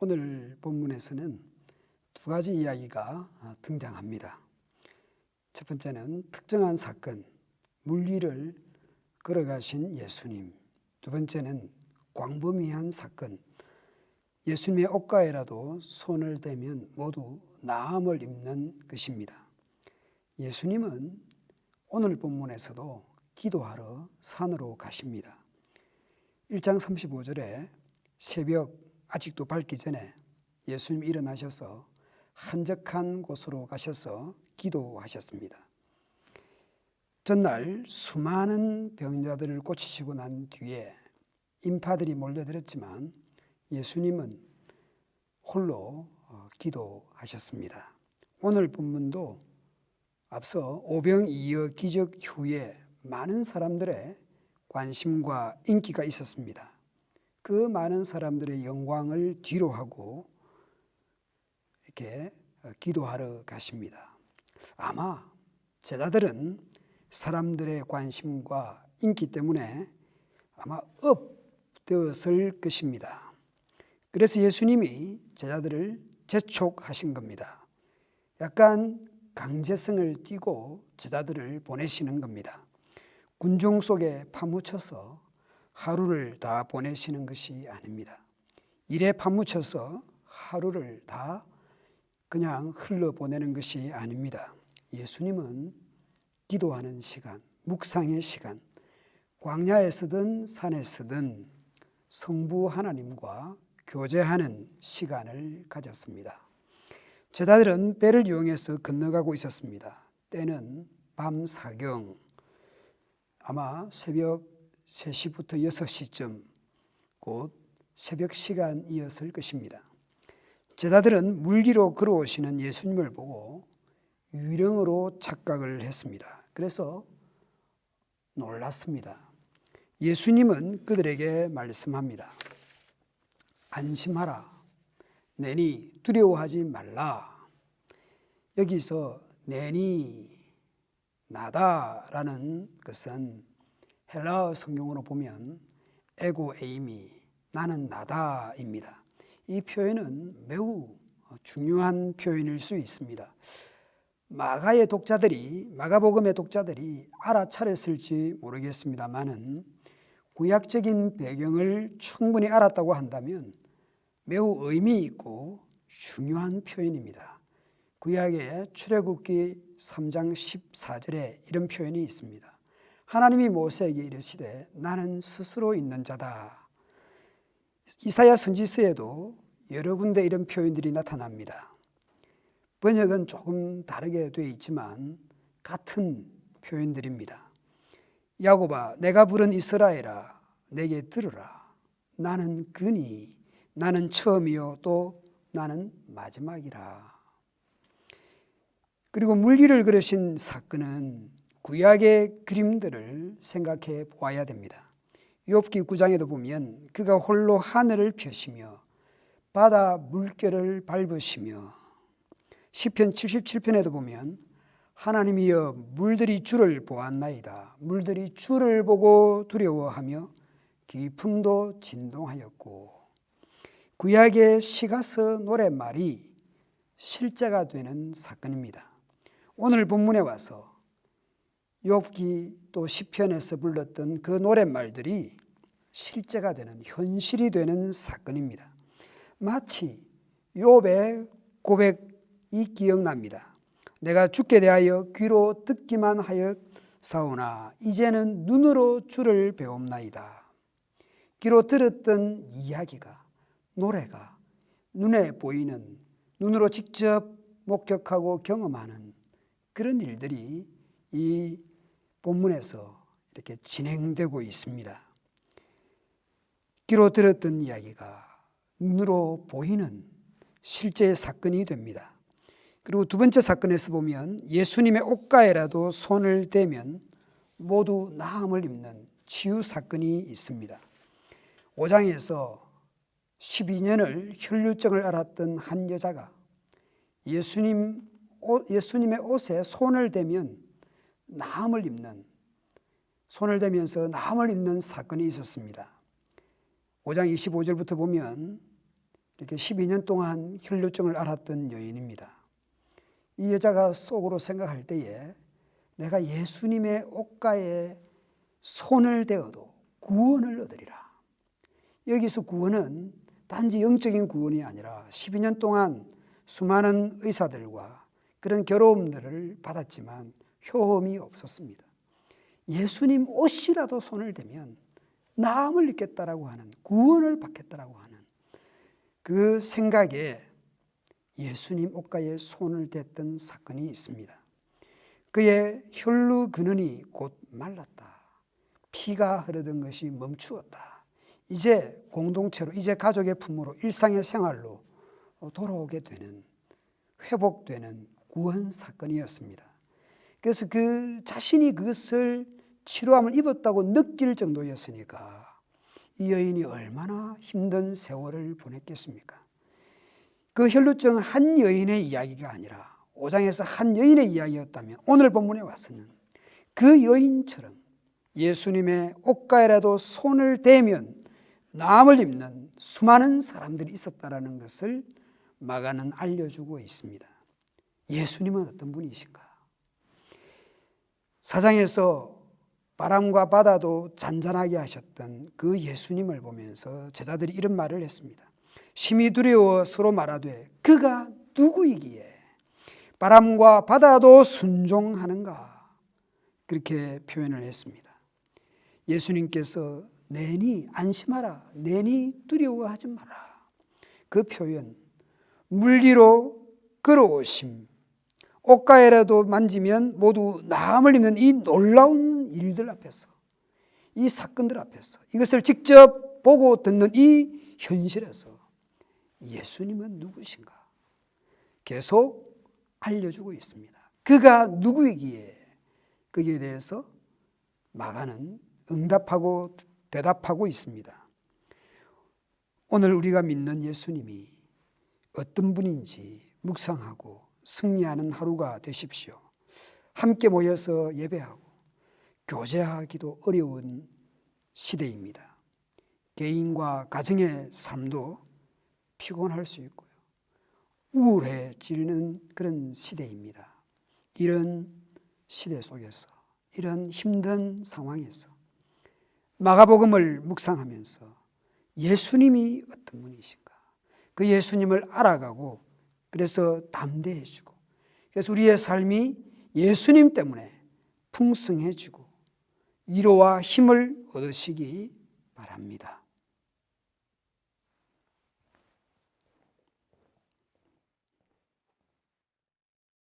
오늘 본문에서는 두 가지 이야기가 등장합니다. 첫 번째는 특정한 사건, 물 위를 걸어가신 예수님. 두 번째는 광범위한 사건, 예수님의 옷가에라도 손을 대면 모두 나음을 입는 것입니다. 예수님은 오늘 본문에서도 기도하러 산으로 가십니다. 1장 35절에 새벽 아직도 밝기 전에 예수님이 일어나셔서 한적한 곳으로 가셔서 기도하셨습니다. 전날 수많은 병자들을 고치시고 난 뒤에 인파들이 몰려들었지만 예수님은 홀로 기도하셨습니다. 오늘 본문도 앞서 오병이어 기적 후에 많은 사람들의 관심과 인기가 있었습니다. 그 많은 사람들의 영광을 뒤로하고 이렇게 기도하러 가십니다. 아마 제자들은 사람들의 관심과 인기 때문에 아마 업되었을 것입니다. 그래서 예수님이 제자들을 재촉하신 겁니다. 약간 강제성을 띠고 제자들을 보내시는 겁니다. 군중 속에 파묻혀서 하루를 다 보내시는 것이 아닙니다. 일에 파묻혀서 하루를 다 그냥 흘러보내는 것이 아닙니다. 예수님은 기도하는 시간, 묵상의 시간, 광야에 서든 산에 서든 성부 하나님과 교제하는 시간을 가졌습니다. 제자들은 배를 이용해서 건너가고 있었습니다. 때는 밤 사경, 아마 새벽 3시부터 6시쯤 곧 새벽 시간이었을 것입니다. 제자들은 물 위로 걸어오시는 예수님을 보고 유령으로 착각을 했습니다. 그래서 놀랐습니다. 예수님은 그들에게 말씀합니다. 안심하라. 내니 두려워하지 말라. 여기서 내니 나다라는 것은 헬라어 성경으로 보면 에고 에이미, 나는 나다입니다. 이 표현은 매우 중요한 표현일 수 있습니다. 마가복음의 독자들이 알아차렸을지 모르겠습니다만은 구약적인 배경을 충분히 알았다고 한다면 매우 의미 있고 중요한 표현입니다. 구약의 출애굽기 3장 14절에 이런 표현이 있습니다. 하나님이 모세에게 이르시되 나는 스스로 있는 자다. 이사야 선지서에도 여러 군데 이런 표현들이 나타납니다. 번역은 조금 다르게 되어 있지만 같은 표현들입니다. 야곱아, 내가 부른 이스라엘아, 내게 들으라. 나는 그니, 나는 처음이요 또 나는 마지막이라. 그리고 물 위를 걸으신 사건은 구약의 그림들을 생각해 보아야 됩니다. 욥기 9장에도 보면 그가 홀로 하늘을 펴시며 바다 물결을 밟으시며, 시편 77편에도 보면 하나님이여 물들이 주를 보았나이다. 물들이 주를 보고 두려워하며 깊음도 진동하였고, 구약의 시가서 노랫말이 실제가 되는 사건입니다. 오늘 본문에 와서 욥기 또 시편에서 불렀던 그 노랫말들이 실제가 되는, 현실이 되는 사건입니다. 마치 욥의 고백이 기억납니다. 내가 주께 대하여 귀로 듣기만 하였사오나 이제는 눈으로 주를 배움나이다. 귀로 들었던 이야기가, 노래가 눈에 보이는, 눈으로 직접 목격하고 경험하는 그런 일들이 이 본문에서 이렇게 진행되고 있습니다. 귀로 들었던 이야기가 눈으로 보이는 실제 사건이 됩니다. 그리고 두 번째 사건에서 보면 예수님의 옷가에라도 손을 대면 모두 나음을 입는 치유 사건이 있습니다. 5장에서 12년을 혈루증을 앓았던 한 여자가 예수님의 옷에 손을 대면 나음을 입는, 손을 대면서 나음을 입는 사건이 있었습니다. 5장 25절부터 보면 이렇게 12년 동안 혈루증을 앓았던 여인입니다. 이 여자가 속으로 생각할 때에 내가 예수님의 옷가에 손을 대어도 구원을 얻으리라. 여기서 구원은 단지 영적인 구원이 아니라 12년 동안 수많은 의사들과 그런 괴로움들을 받았지만 효험이 없었습니다. 예수님 옷이라도 손을 대면 나음을 입겠다라고 하는, 구원을 받겠다라고 하는 그 생각에 예수님 옷가에 손을 댔던 사건이 있습니다. 그의 혈루 근원이 곧 말랐다. 피가 흐르던 것이 멈추었다. 이제 공동체로, 이제 가족의 품으로, 일상의 생활로 돌아오게 되는, 회복되는 구원 사건이었습니다. 그래서 그 자신이 그것을 치료함을 입었다고 느낄 정도였으니까 이 여인이 얼마나 힘든 세월을 보냈겠습니까? 그 혈루증 한 여인의 이야기가 아니라 5장에서 한 여인의 이야기였다면 오늘 본문에 와서는 그 여인처럼 예수님의 옷가에라도 손을 대면 나음을 입는 수많은 사람들이 있었다라는 것을 마가는 알려주고 있습니다. 예수님은 어떤 분이신가? 4장에서 바람과 바다도 잔잔하게 하셨던 그 예수님을 보면서 제자들이 이런 말을 했습니다. 심히 두려워 서로 말하되 그가 누구이기에 바람과 바다도 순종하는가? 그렇게 표현을 했습니다. 예수님께서 내니 안심하라, 내니 두려워하지 마라. 그 표현, 물 위로 걸어오심, 옷가에라도 만지면 모두 나음을 입는 이 놀라운 일들 앞에서, 이 사건들 앞에서, 이것을 직접 보고 듣는 이 현실에서 예수님은 누구신가? 계속 알려주고 있습니다. 그가 누구이기에 거기에 대해서 마가는 응답하고 대답하고 있습니다. 오늘 우리가 믿는 예수님이 어떤 분인지 묵상하고 승리하는 하루가 되십시오. 함께 모여서 예배하고 교제하기도 어려운 시대입니다. 개인과 가정의 삶도 피곤할 수 있고요. 우울해지는 그런 시대입니다. 이런 시대 속에서, 이런 힘든 상황에서 마가복음을 묵상하면서 예수님이 어떤 분이신가? 그 예수님을 알아가고 그래서 담대해지고 그래서 우리의 삶이 예수님 때문에 풍성해지고 위로와 힘을 얻으시기 바랍니다.